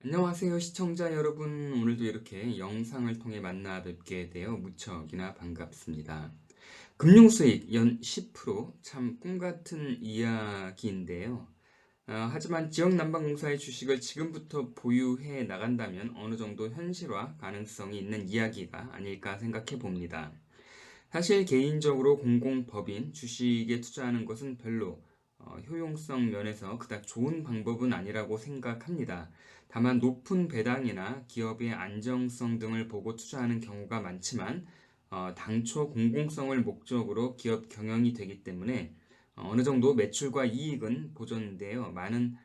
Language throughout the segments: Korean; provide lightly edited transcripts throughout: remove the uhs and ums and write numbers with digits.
안녕하세요, 시청자 여러분. 오늘도 이렇게 영상을 통해 만나 뵙게 되어 무척이나 반갑습니다. 금융수익 연 10%참 꿈같은 이야기인데요. 하지만 지역난방공사의 주식을 지금부터 보유해 나간다면 어느 정도 현실화 가능성이 있는 이야기가 아닐까 생각해 봅니다. 사실 개인적으로 공공법인 주식에 투자하는 것은 별로 효용성 면에서 그닥 좋은 방법은 아니라고 생각합니다. 다만 높은 배당이나 기업의 안정성 등을 보고 투자하는 경우가 많지만 당초 공공성을 목적으로 기업 경영이 되기 때문에 어느 정도 매출과 이익은 보존되어 많은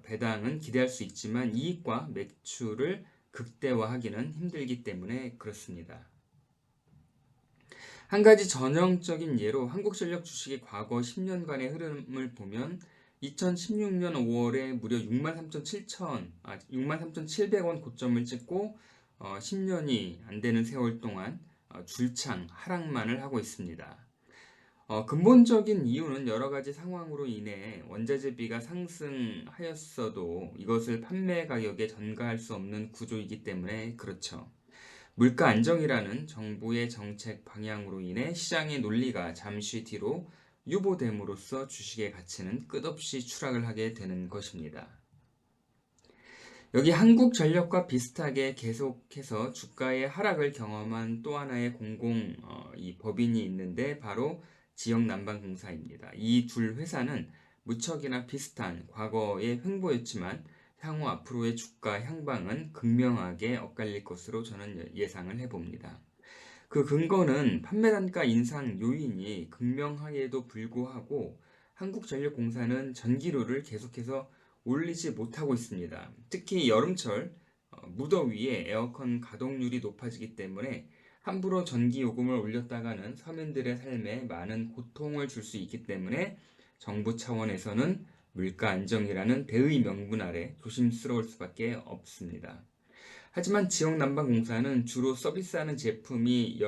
배당은 기대할 수 있지만 이익과 매출을 극대화하기는 힘들기 때문에 그렇습니다. 한 가지 전형적인 예로 한국전력 주식의 과거 10년간의 흐름을 보면 2016년 5월에 무려 63,700원 고점을 찍고 10년이 안 되는 세월 동안 줄창 하락만을 하고 있습니다. 근본적인 이유는 여러 가지 상황으로 인해 원자재비가 상승하였어도 이것을 판매 가격에 전가할 수 없는 구조이기 때문에 그렇죠. 물가 안정이라는 정부의 정책 방향으로 인해 시장의 논리가 잠시 뒤로 유보됨으로써 주식의 가치는 끝없이 추락을 하게 되는 것입니다. 여기 한국전력과 비슷하게 계속해서 주가의 하락을 경험한 또 하나의 이 법인이 있는데 바로 지역난방공사입니다. 이 둘 회사는 무척이나 비슷한 과거의 횡보였지만 향후 앞으로의 주가 향방은 극명하게 엇갈릴 것으로 저는 예상을 해봅니다. 그 근거는 판매 단가 인상 요인이 극명하게도 불구하고 한국전력공사는 전기료를 계속해서 올리지 못하고 있습니다. 특히 여름철 무더위에 에어컨 가동률이 높아지기 때문에 함부로 전기 요금을 올렸다가는 서민들의 삶에 많은 고통을 줄 수 있기 때문에 정부 차원에서는 물가 안정이라는 대의 명분 아래 조심스러울 수밖에 없습니다. 하지만 지역난방공사는 주로 서비스하는 제품이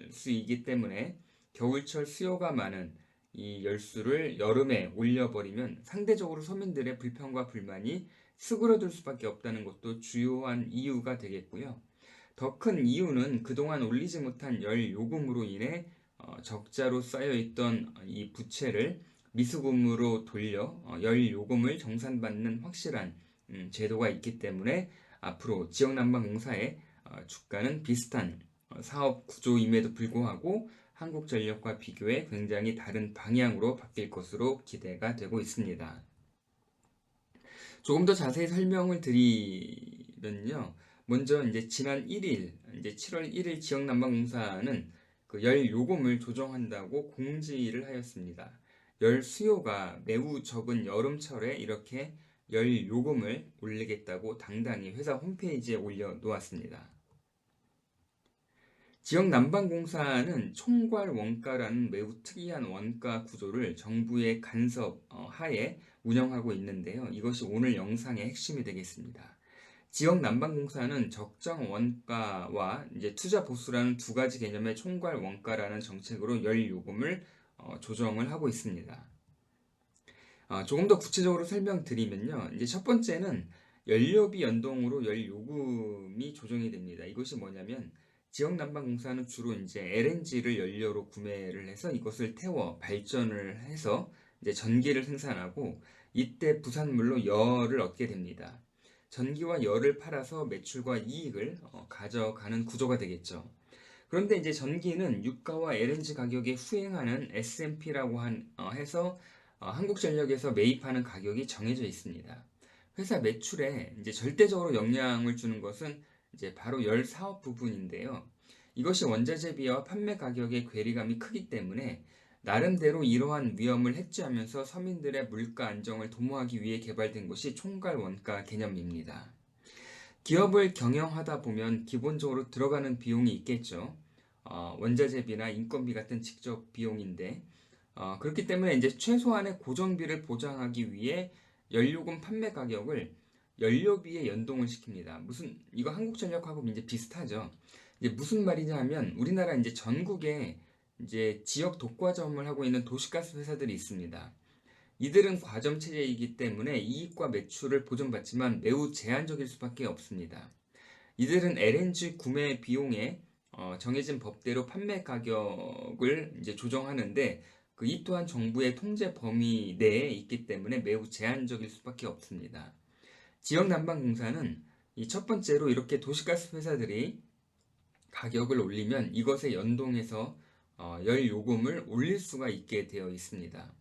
열수이기 때문에 겨울철 수요가 많은 이 열수를 여름에 올려버리면 상대적으로 서민들의 불평과 불만이 수그러들 수밖에 없다는 것도 주요한 이유가 되겠고요. 더 큰 이유는 그동안 올리지 못한 열 요금으로 인해 적자로 쌓여있던 이 부채를 미수금으로 돌려 열 요금을 정산받는 확실한 제도가 있기 때문에 앞으로 지역난방공사의 주가는 비슷한 사업 구조임에도 불구하고 한국전력과 비교해 굉장히 다른 방향으로 바뀔 것으로 기대가 되고 있습니다. 조금 더 자세히 설명을 드리면요. 먼저 이제 지난 1일, 이제 7월 1일 지역난방공사는 그 열 요금을 조정한다고 공지를 하였습니다. 열 수요가 매우 적은 여름철에 이렇게 열 요금을 올리겠다고 당당히 회사 홈페이지에 올려 놓았습니다. 지역난방공사는 총괄 원가라는 매우 특이한 원가 구조를 정부의 간섭 하에 운영하고 있는데요. 이것이 오늘 영상의 핵심이 되겠습니다. 지역난방공사는 적정 원가와 이제 투자 보수라는 두 가지 개념의 총괄 원가라는 정책으로 열 요금을 조정을 하고 있습니다. 조금 더 구체적으로 설명드리면요. 이제 첫 번째는 연료비 연동으로 열 요금이 조정이 됩니다. 이것이 뭐냐면 지역난방공사는 주로 이제 LNG를 연료로 구매를 해서 이것을 태워 발전을 해서 이제 전기를 생산하고 이때 부산물로 열을 얻게 됩니다. 전기와 열을 팔아서 매출과 이익을 가져가는 구조가 되겠죠. 그런데 이제 전기는 유가와 LNG 가격에 후행하는 S&P라고 해서 한국전력에서 매입하는 가격이 정해져 있습니다. 회사 매출에 이제 절대적으로 영향을 주는 것은 이제 바로 열 사업 부분인데요. 이것이 원자재비와 판매 가격의 괴리감이 크기 때문에 나름대로 이러한 위험을 해지하면서 서민들의 물가 안정을 도모하기 위해 개발된 것이 총괄 원가 개념입니다. 기업을 경영하다 보면 기본적으로 들어가는 비용이 있겠죠. 원자재비나 인건비 같은 직접 비용인데, 그렇기 때문에 이제 최소한의 고정비를 보장하기 위해 연료금 판매 가격을 연료비에 연동을 시킵니다. 이거 한국전력하고 이제 비슷하죠. 이제 무슨 말이냐 하면 우리나라 이제 전국에 이제 지역 독과점을 하고 있는 도시가스 회사들이 있습니다. 이들은 과점 체제이기 때문에 이익과 매출을 보전받지만 매우 제한적일 수밖에 없습니다. 이들은 LNG 구매 비용에 정해진 법대로 판매 가격을 이제 조정하는데 이 또한 정부의 통제 범위 내에 있기 때문에 매우 제한적일 수밖에 없습니다. 지역난방공사는 이 첫 번째로 이렇게 도시가스 회사들이 가격을 올리면 이것에 연동해서 열 요금을 올릴 수가 있게 되어 있습니다.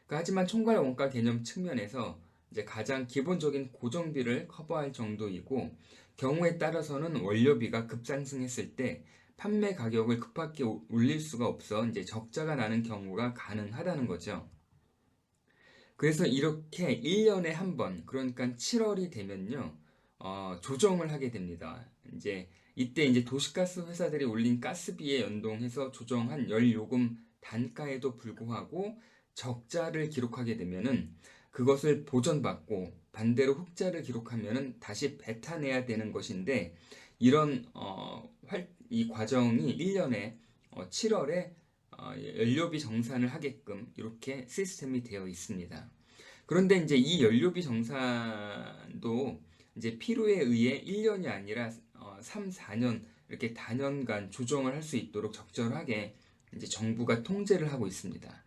하지만 총괄 원가 개념 측면에서 이제 가장 기본적인 고정비를 커버할 정도이고 경우에 따라서는 원료비가 급상승했을 때 판매 가격을 급하게 올릴 수가 없어 이제 적자가 나는 경우가 가능하다는 거죠. 그래서 이렇게 1년에 한 번, 그러니까 7월이 되면요, 조정을 하게 됩니다. 이때 이제 도시가스 회사들이 올린 가스비에 연동해서 조정한 열요금 단가에도 불구하고 적자를 기록하게 되면은 그것을 보전받고 반대로 흑자를 기록하면은 다시 뱉어내야 되는 것인데 이런 이 과정이 1년에 7월에 연료비 정산을 하게끔 이렇게 시스템이 되어 있습니다. 그런데 이제 이 연료비 정산도 이제 필요에 의해 1년이 아니라 3, 4년 이렇게 단연간 조정을 할 수 있도록 적절하게 이제 정부가 통제를 하고 있습니다.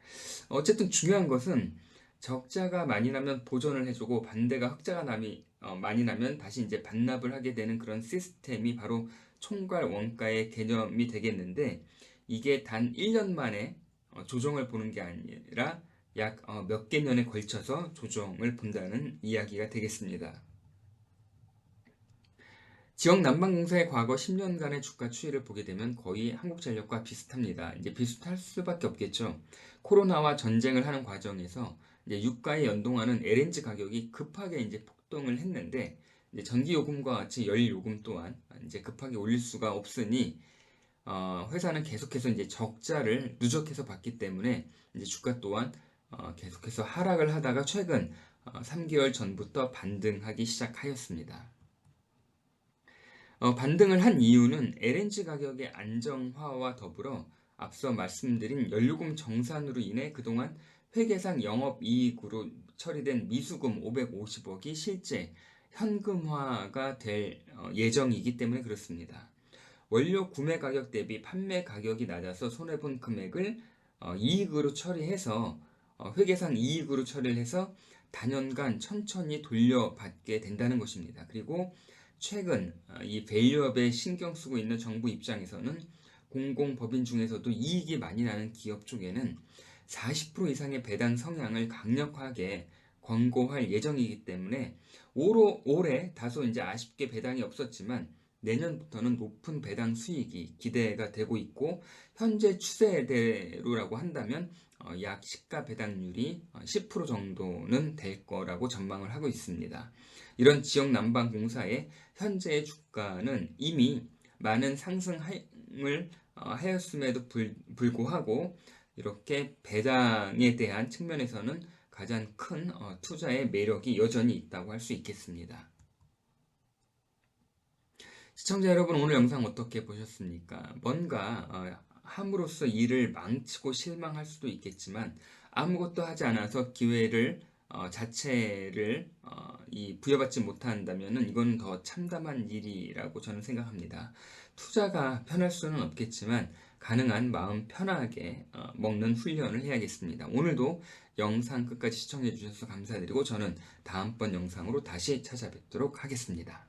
어쨌든 중요한 것은 적자가 많이 나면 보전을 해주고 반대가 흑자가 많이 나면 다시 이제 반납을 하게 되는 그런 시스템이 바로 총괄 원가의 개념이 되겠는데 이게 단 1년 만에 조정을 보는 게 아니라 약 몇 개년에 걸쳐서 조정을 본다는 이야기가 되겠습니다. 지역 난방공사의 과거 10년간의 주가 추이를 보게 되면 거의 한국전력과 비슷합니다. 이제 비슷할 수밖에 없겠죠. 코로나와 전쟁을 하는 과정에서 이제 유가에 연동하는 LNG 가격이 급하게 이제 폭등을 했는데 이제 전기요금과 같이 열요금 또한 이제 급하게 올릴 수가 없으니 회사는 계속해서 이제 적자를 누적해서 봤기 때문에 이제 주가 또한 계속해서 하락을 하다가 최근 3개월 전부터 반등하기 시작하였습니다. 반등을 한 이유는 LNG 가격의 안정화와 더불어 앞서 말씀드린 연료금 정산으로 인해 그동안 회계상 영업이익으로 처리된 미수금 550억이 실제 현금화가 될 예정이기 때문에 그렇습니다. 원료 구매 가격 대비 판매 가격이 낮아서 손해본 금액을 이익으로 처리해서 회계상 이익으로 처리를 해서 단연간 천천히 돌려받게 된다는 것입니다. 그리고 최근 이 밸류업에 신경 쓰고 있는 정부 입장에서는 공공법인 중에서도 이익이 많이 나는 기업 쪽에는 40% 이상의 배당 성향을 강력하게 권고할 예정이기 때문에 올해 다소 이제 아쉽게 배당이 없었지만 내년부터는 높은 배당 수익이 기대가 되고 있고 현재 추세대로라고 한다면 약 시가 배당률이 10% 정도는 될 거라고 전망을 하고 있습니다. 이런 지역 난방공사의 현재의 주가는 이미 많은 상승을 하였음에도 불구하고 이렇게 배당에 대한 측면에서는 가장 큰 투자의 매력이 여전히 있다고 할 수 있겠습니다. 시청자 여러분, 오늘 영상 어떻게 보셨습니까? 뭔가 함으로써 일을 망치고 실망할 수도 있겠지만 아무것도 하지 않아서 기회를 자체를 부여받지 못한다면 이건 더 참담한 일이라고 저는 생각합니다. 투자가 편할 수는 없겠지만 가능한 마음 편하게 먹는 훈련을 해야겠습니다. 오늘도 영상 끝까지 시청해 주셔서 감사드리고 저는 다음번 영상으로 다시 찾아뵙도록 하겠습니다.